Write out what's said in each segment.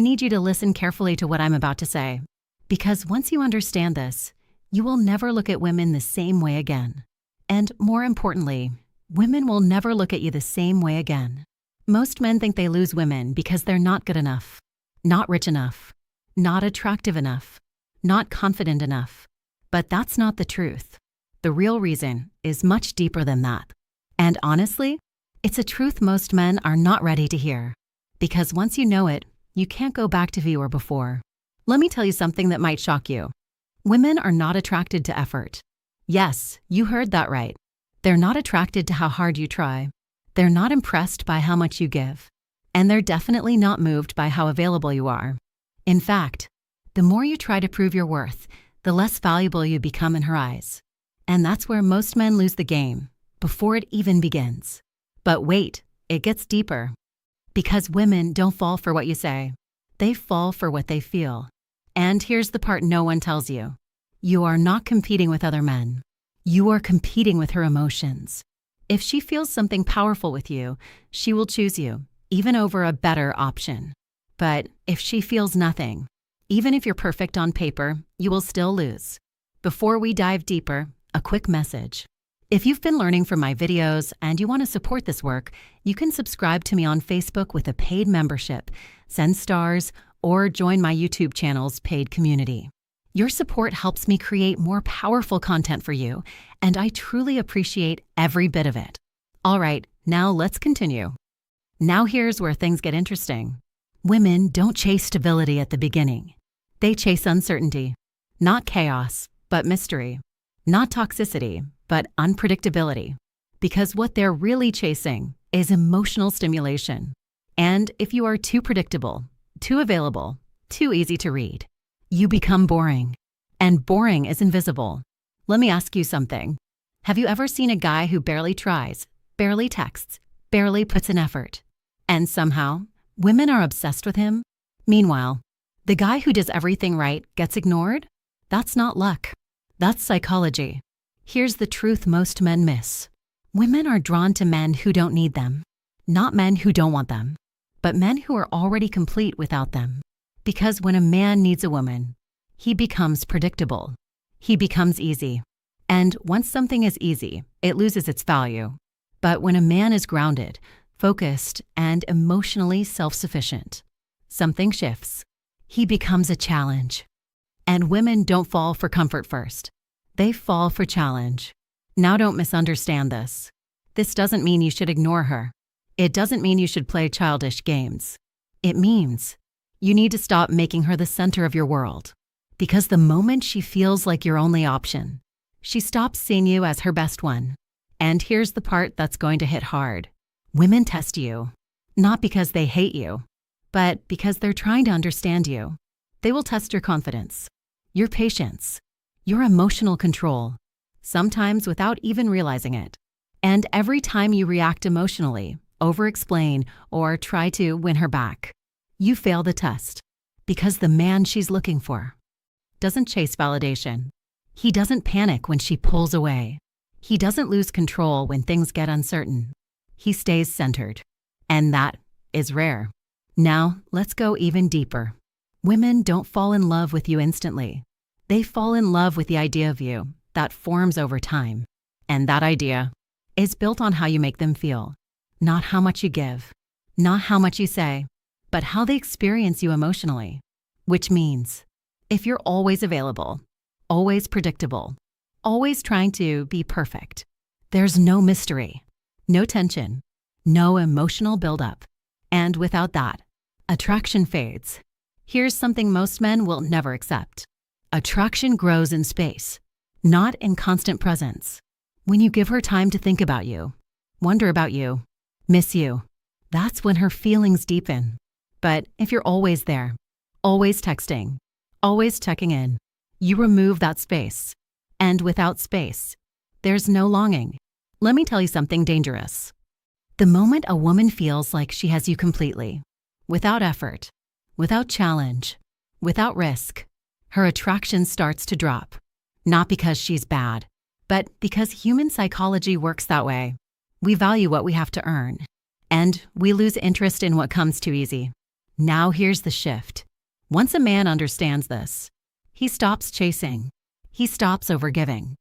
need you to listen carefully to what I'm about to say, because once you understand this, you will never look at women the same way again. And more importantly, women will never look at you the same way again. Most men think they lose women because they're not good enough, not rich enough, not attractive enough, not confident enough. But that's not the truth. The real reason is much deeper than that. And honestly, it's a truth most men are not ready to hear. Because once you know it, you can't go back to who you were before. Let me tell you something that might shock you. Women are not attracted to effort. Yes, you heard that right. They're not attracted to how hard you try. They're not impressed by how much you give. And they're definitely not moved by how available you are. In fact, the more you try to prove your worth, the less valuable you become in her eyes. And that's where most men lose the game, before it even begins. But wait, it gets deeper. Because women don't fall for what you say. They fall for what they feel. And here's the part no one tells you. You are not competing with other men. You are competing with her emotions. If she feels something powerful with you, she will choose you, even over a better option. But if she feels nothing, even if you're perfect on paper, you will still lose. Before we dive deeper, a quick message. If you've been learning from my videos and you want to support this work, you can subscribe to me on Facebook with a paid membership, send stars, or join my YouTube channel's paid community. Your support helps me create more powerful content for you, and I truly appreciate every bit of it. All right, now let's continue. Now here's where things get interesting. Women don't chase stability at the beginning. They chase uncertainty. Not chaos, but mystery. Not toxicity, but unpredictability. Because what they're really chasing is emotional stimulation. And if you are too predictable, too available, too easy to read, you become boring. And boring is invisible. Let me ask you something. Have you ever seen a guy who barely tries, barely texts, barely puts in effort, and somehow women are obsessed with him? Meanwhile, the guy who does everything right gets ignored? That's not luck. That's psychology. Here's the truth most men miss. Women are drawn to men who don't need them, not men who don't want them, but men who are already complete without them. Because when a man needs a woman, he becomes predictable. He becomes easy. And once something is easy, it loses its value. But when a man is grounded, focused, and emotionally self-sufficient, something shifts. He becomes a challenge. And women don't fall for comfort first. They fall for challenge. Now don't misunderstand this. This doesn't mean you should ignore her. It doesn't mean you should play childish games. It means you need to stop making her the center of your world. Because the moment she feels like your only option, she stops seeing you as her best one. And here's the part that's going to hit hard. Women test you, not because they hate you, but because they're trying to understand you. They will test your confidence, your patience, your emotional control, sometimes without even realizing it. And every time you react emotionally, over-explain, or try to win her back, you fail the test. Because the man she's looking for doesn't chase validation. He doesn't panic when she pulls away. He doesn't lose control when things get uncertain. He stays centered. And that is rare. Now, let's go even deeper. Women don't fall in love with you instantly. They fall in love with the idea of you that forms over time. And that idea is built on how you make them feel. Not how much you give, not how much you say, but how they experience you emotionally. Which means, if you're always available, always predictable, always trying to be perfect, there's no mystery, no tension, no emotional buildup. And without that, attraction fades. Here's something most men will never accept. Attraction grows in space, not in constant presence. When you give her time to think about you, wonder about you, miss you, that's when her feelings deepen. But if you're always there, always texting, always checking in, you remove that space. And without space, there's no longing. Let me tell you something dangerous. The moment a woman feels like she has you completely, without effort, without challenge, without risk, her attraction starts to drop. Not because she's bad, but because human psychology works that way. We value what we have to earn, and we lose interest in what comes too easy. Now here's the shift. Once a man understands this, he stops chasing. He stops overgiving.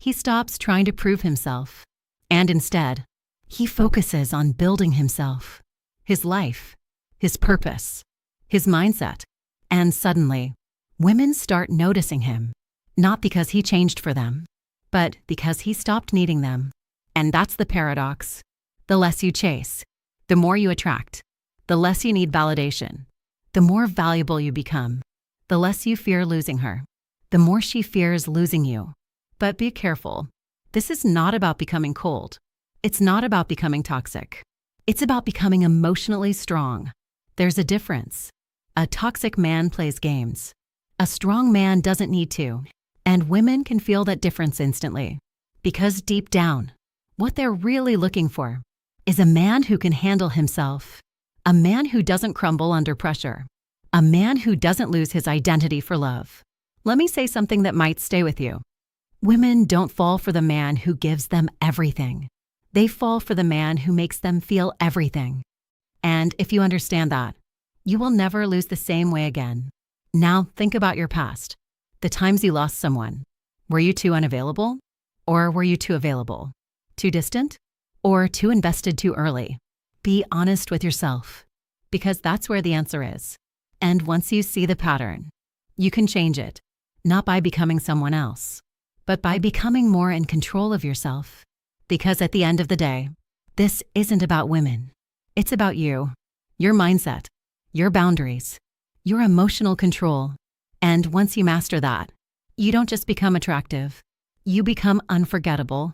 He stops trying to prove himself. And instead, he focuses on building himself, his life, his purpose, his mindset. And suddenly, women start noticing him, not because he changed for them, but because he stopped needing them. And that's the paradox. The less you chase, the more you attract. The less you need validation, the more valuable you become. The less you fear losing her, the more she fears losing you. But be careful. This is not about becoming cold. It's not about becoming toxic. It's about becoming emotionally strong. There's a difference. A toxic man plays games. A strong man doesn't need to. And women can feel that difference instantly. Because deep down, what they're really looking for is a man who can handle himself. A man who doesn't crumble under pressure. A man who doesn't lose his identity for love. Let me say something that might stay with you. Women don't fall for the man who gives them everything. They fall for the man who makes them feel everything. And if you understand that, you will never lose the same way again. Now think about your past. The times you lost someone. Were you too unavailable? Or were you too available? Too distant? Or too invested too early? Be honest with yourself, because that's where the answer is. And once you see the pattern, you can change it, not by becoming someone else, but by becoming more in control of yourself. Because at the end of the day, this isn't about women. It's about you, your mindset, your boundaries, your emotional control. And once you master that, you don't just become attractive, you become unforgettable.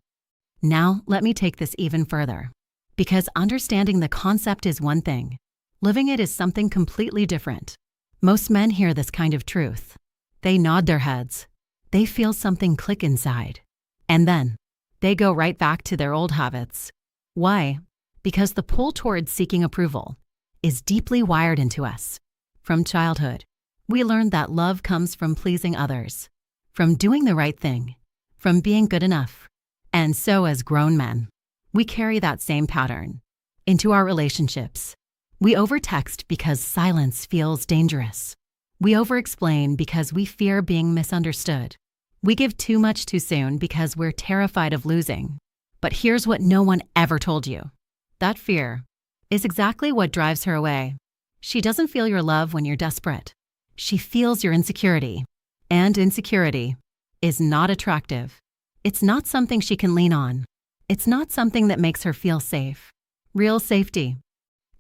Now, let me take this even further. Because understanding the concept is one thing, living it is something completely different. Most men hear this kind of truth. They nod their heads. They feel something click inside. And then, they go right back to their old habits. Why? Because the pull towards seeking approval is deeply wired into us. From childhood, we learned that love comes from pleasing others, from doing the right thing, from being good enough. And so as grown men, we carry that same pattern into our relationships. We overtext because silence feels dangerous. We overexplain because we fear being misunderstood. We give too much too soon because we're terrified of losing. But here's what no one ever told you. That fear is exactly what drives her away. She doesn't feel your love when you're desperate. She feels your insecurity. And insecurity is not attractive. It's not something she can lean on. It's not something that makes her feel safe. Real safety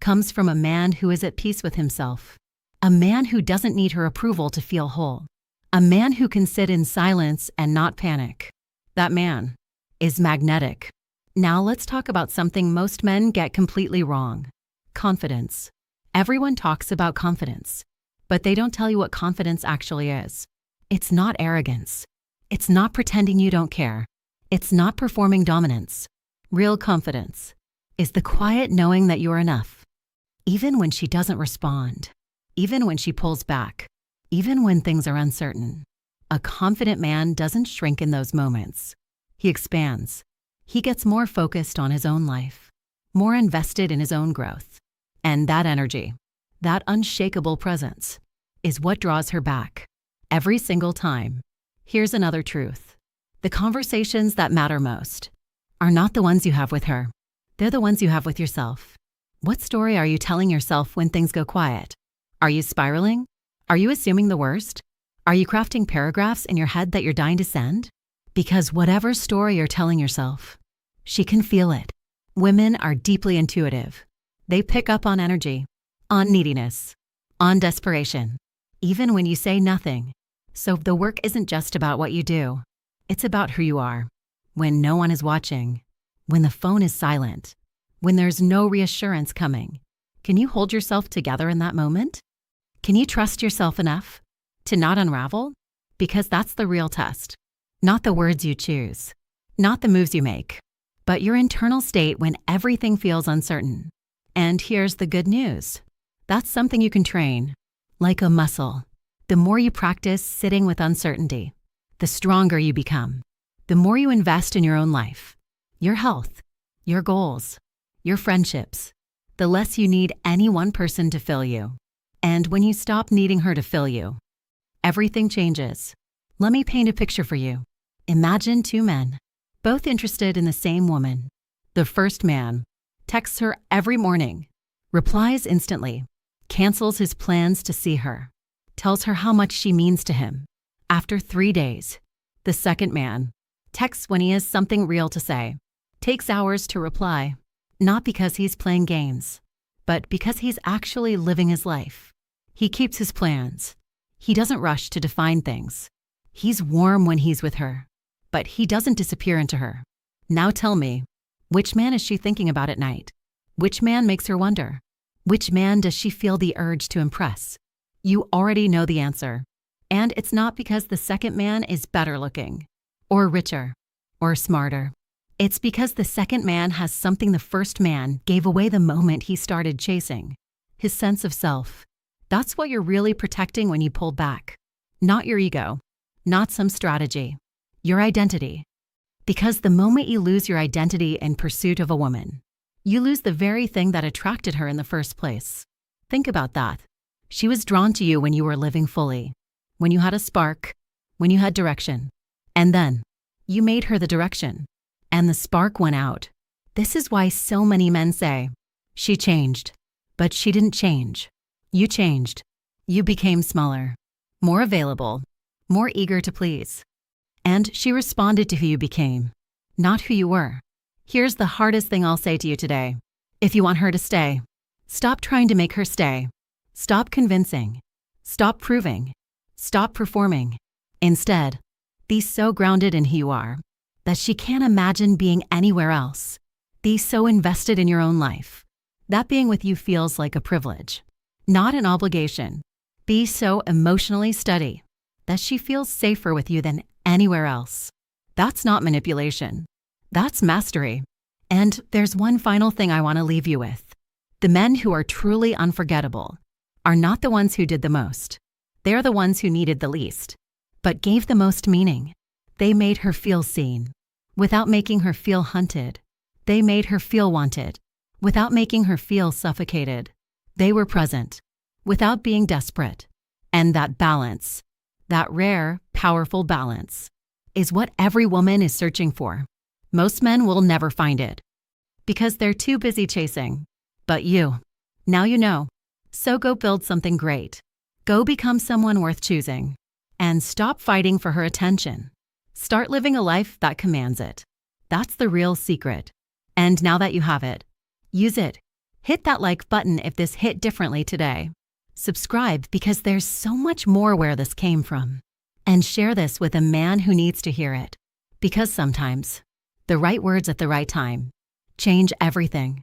comes from a man who is at peace with himself. A man who doesn't need her approval to feel whole. A man who can sit in silence and not panic. That man is magnetic. Now let's talk about something most men get completely wrong. Confidence. Everyone talks about confidence, but they don't tell you what confidence actually is. It's not arrogance. It's not pretending you don't care. It's not performing dominance. Real confidence is the quiet knowing that you're enough. Even when she doesn't respond, even when she pulls back, even when things are uncertain. A confident man doesn't shrink in those moments. He expands. He gets more focused on his own life, more invested in his own growth. And that energy, that unshakable presence, is what draws her back every single time. Here's another truth. The conversations that matter most are not the ones you have with her. They're the ones you have with yourself. What story are you telling yourself when things go quiet? Are you spiraling? Are you assuming the worst? Are you crafting paragraphs in your head that you're dying to send? Because whatever story you're telling yourself, she can feel it. Women are deeply intuitive. They pick up on energy, on neediness, on desperation, even when you say nothing. So the work isn't just about what you do. It's about who you are. When no one is watching, when the phone is silent, when there's no reassurance coming, can you hold yourself together in that moment? Can you trust yourself enough to not unravel? Because that's the real test. Not the words you choose, not the moves you make, but your internal state when everything feels uncertain. And here's the good news. That's something you can train, like a muscle. The more you practice sitting with uncertainty, the stronger you become. The more you invest in your own life, your health, your goals, your friendships, the less you need any one person to fill you. And when you stop needing her to fill you, everything changes. Let me paint a picture for you. Imagine two men, both interested in the same woman. The first man texts her every morning, replies instantly, cancels his plans to see her, tells her how much she means to him. After 3 days, the second man texts when he has something real to say, takes hours to reply, not because he's playing games, but because he's actually living his life. He keeps his plans. He doesn't rush to define things. He's warm when he's with her, but he doesn't disappear into her. Now tell me, which man is she thinking about at night? Which man makes her wonder? Which man does she feel the urge to impress? You already know the answer. And it's not because the second man is better looking, or richer, or smarter. It's because the second man has something the first man gave away the moment he started chasing: his sense of self. That's what you're really protecting when you pull back. Not your ego, not some strategy, your identity. Because the moment you lose your identity in pursuit of a woman, you lose the very thing that attracted her in the first place. Think about that. She was drawn to you when you were living fully, when you had a spark, when you had direction. And then you made her the direction, and the spark went out. This is why so many men say, she changed, but she didn't change. You changed. You became smaller, more available, more eager to please. And she responded to who you became, not who you were. Here's the hardest thing I'll say to you today. If you want her to stay, stop trying to make her stay. Stop convincing. Stop proving. Stop performing. Instead, be so grounded in who you are that she can't imagine being anywhere else. Be so invested in your own life that being with you feels like a privilege, not an obligation. Be so emotionally steady that she feels safer with you than anywhere else. That's not manipulation. That's mastery. And there's one final thing I want to leave you with. The men who are truly unforgettable are not the ones who did the most. They're the ones who needed the least, but gave the most meaning. They made her feel seen, without making her feel hunted. They made her feel wanted, without making her feel suffocated. They were present, without being desperate. And that balance, that rare, powerful balance, is what every woman is searching for. Most men will never find it, because they're too busy chasing. But you, now you know. So go build something great. Go become someone worth choosing. And stop fighting for her attention. Start living a life that commands it. That's the real secret. And now that you have it, use it. Hit that like button if this hit differently today. Subscribe because there's so much more where this came from. And share this with a man who needs to hear it. Because sometimes, the right words at the right time change everything.